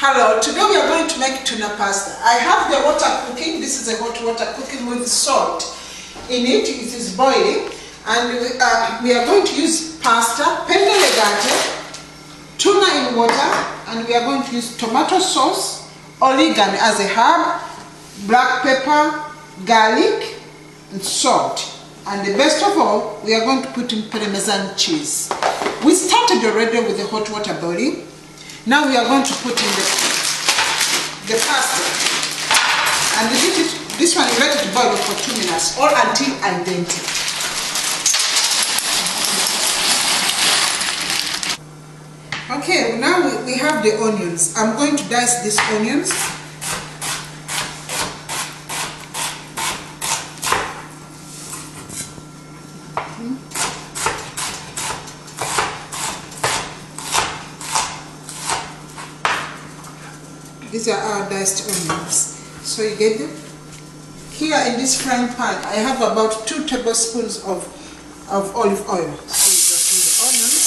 Hello, today we are going to make tuna pasta. I have the water cooking. This is a hot water cooking with salt in it. It is boiling, and we are going to use pasta, penne legate, tuna in water, and we are going to use tomato sauce, oregano as a herb, black pepper, garlic, and salt. And the best of all, we are going to put in Parmesan cheese. We started already with the hot water boiling. Now we are going to put in the pasta. And this one, you let it boil for 2 minutes or until al dente. Okay, now we have the onions. I'm going to dice these onions. These are our diced onions. So you get them? Here in this frying pan, I have about 2 tablespoons of olive oil. So you just do the onions.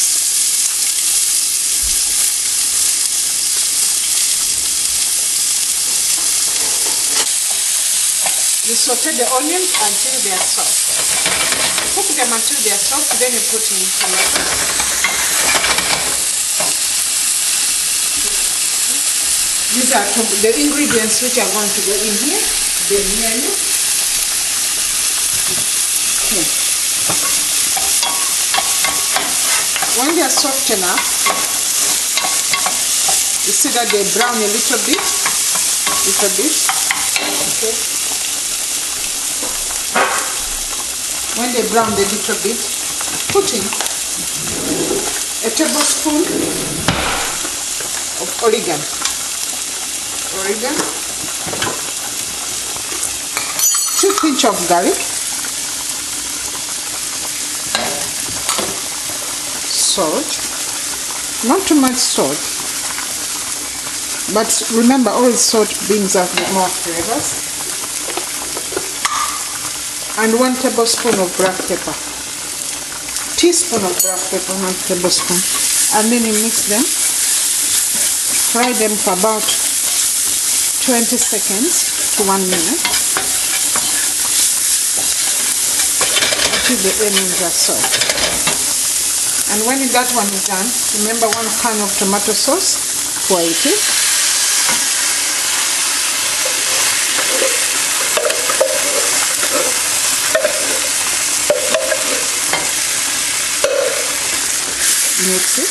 You saute the onions until they are soft. Cook them until they are soft, then you put in tomatoes. These are the ingredients which are going to go in here. The onion. Okay. When they are soft enough, you see that they brown a little bit. Okay. When they brown a little bit, put in a tablespoon of oregano. 2 pinches of garlic, salt, not too much salt, but remember all salt brings out more flavors, and 1 tablespoon of black pepper, teaspoon of black pepper, 1 tablespoon, and then you mix them, fry them for about 20 seconds to 1 minute until the onions are soft. And when that one is done, remember 1 can of tomato sauce for it. Mix it.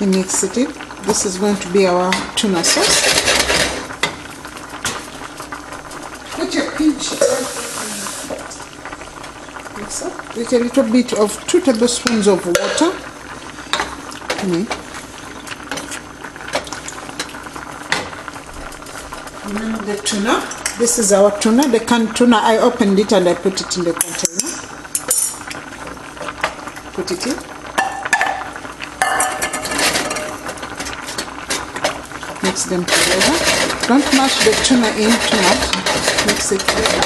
You mix it in. This is going to be our tuna sauce. Put a pinch mix up with a little bit of 2 tablespoons of water. Remember the tuna. This is our tuna, the canned tuna. I opened it and I put it in the container. Put it in. Mix them together. Don't mash the tuna in too much. Mix it together.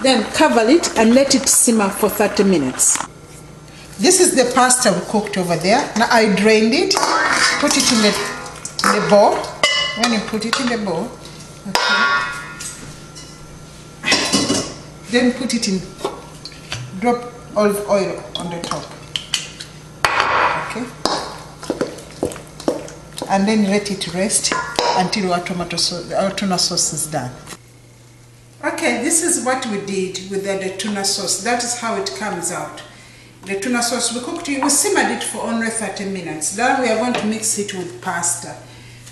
Then cover it and let it simmer for 30 minutes. This is the pasta we cooked over there. Now I drained it. Put it in the bowl. When you put it in the bowl, okay. Then put it in. Drop olive oil on the top. Okay. And then let it rest until our tuna sauce is done. Okay, this is what we did with the tuna sauce. That is how it comes out. The tuna sauce we cooked, we simmered it for only 30 minutes. Now we are going to mix it with pasta.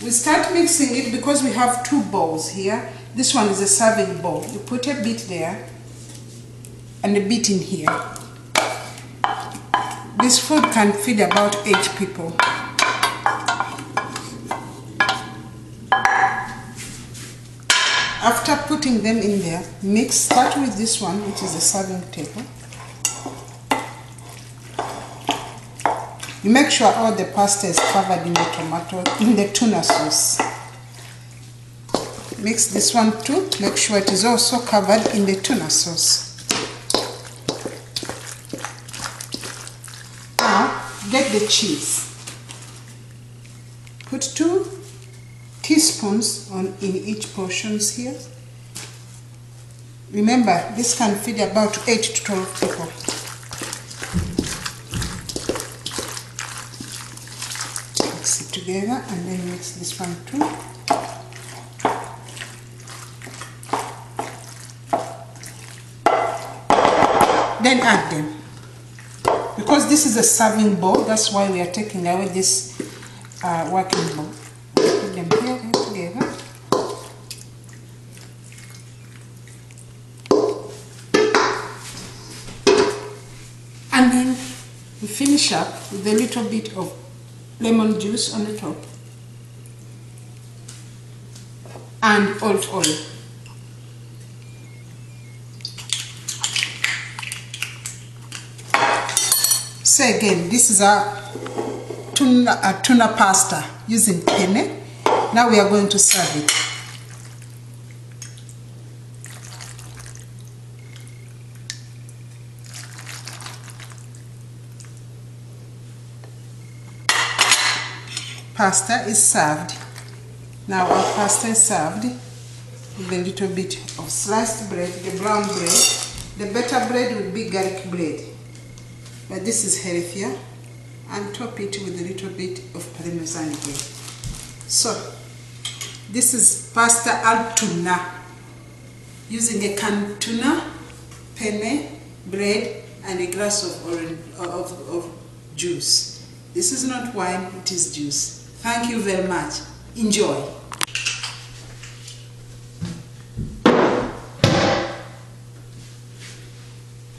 We start mixing it because we have 2 bowls here. This one is a serving bowl. You put a bit there and a bit in here. This food can feed about 8 people. After putting them in there, mix. Start with this one, which is a serving table. You make sure all the pasta is covered in the tuna sauce. mix this one too. Make sure it is also covered in the tuna sauce. Now get the cheese. Put 2 teaspoons in each portions here. Remember, this can feed about 8 to 12 people. Mix it together and then mix this one too. Then add them. Because this is a serving bowl, that's why we are taking away this working bowl. Put them here together. And then we finish up with a little bit of lemon juice on the top and olive oil. So again, this is a tuna pasta using penne. Now we are going to serve it. Pasta is served. Now our pasta is served with a little bit of sliced bread, the brown bread. The better bread would be garlic bread, but this is healthier, and top it with a little bit of parmesan bread. So this is pasta al tuna using a canned tuna, penne, bread, and a glass of juice. This is not wine, it is juice. Thank you very much. Enjoy.